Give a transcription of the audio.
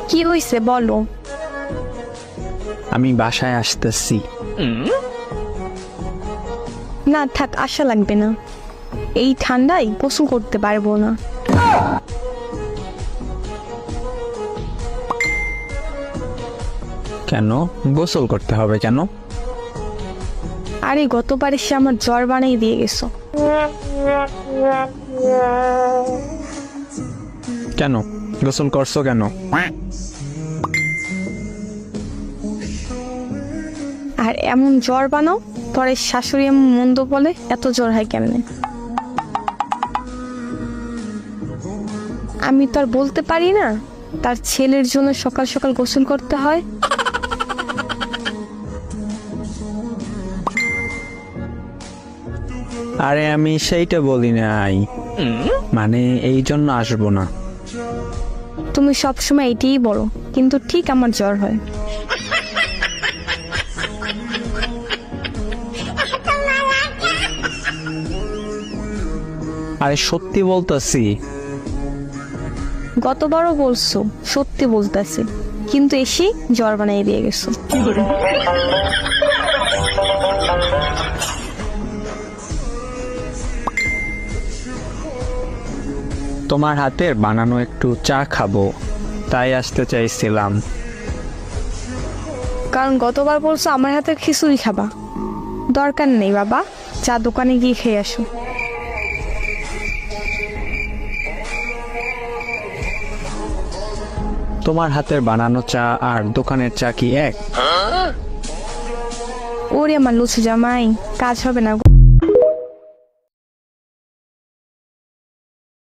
কি হইছে বলো। আমি বাসায় আসতেছি। না থাক, আশা লাগবে না। এই ঠান্ডায় গোসল করতে পারবো না। কেন গোসল করতে হবে কেন? আরে গতবার এসে আমার জ্বর বানিয়ে দিয়ে গেছো। কেন গোসল করছো কেন? আর এমন জ্বর বানাও, পরে শাশুড়ি এমন মন্দ বলে, এত জ্বর হয় কেমনে? আমি তো আর বলতে পারি না তার ছেলের জন্য সকাল সকাল গোসল করতে হয়। আরে আমি সেইটা বলি নাই, মানে এই জন্য আসবো না। তুমি সবসময় এটাই বলো, কিন্তু ঠিক আমার জ্বর হয়। আরে সত্যি বলতেছি। গতবারও বলছো সত্যি বলতেছি, কিন্তু এসে জ্বর বানিয়ে দিয়ে গেছো। তোমার হাতের বানানো একটু চা খাবো, তাই আসতে চাইছিলাম। কারণ গতবার বলছো আমার হাতের খিচুড়ি খাবা। দরকার নেই বাবা, চা দোকানে গিয়ে খেয়ে আসো। তোমার হাতের বানানো চা আর দোকানের চা কি এক? ওরে আমার লুচু জামাই, কাজ হবে না গো।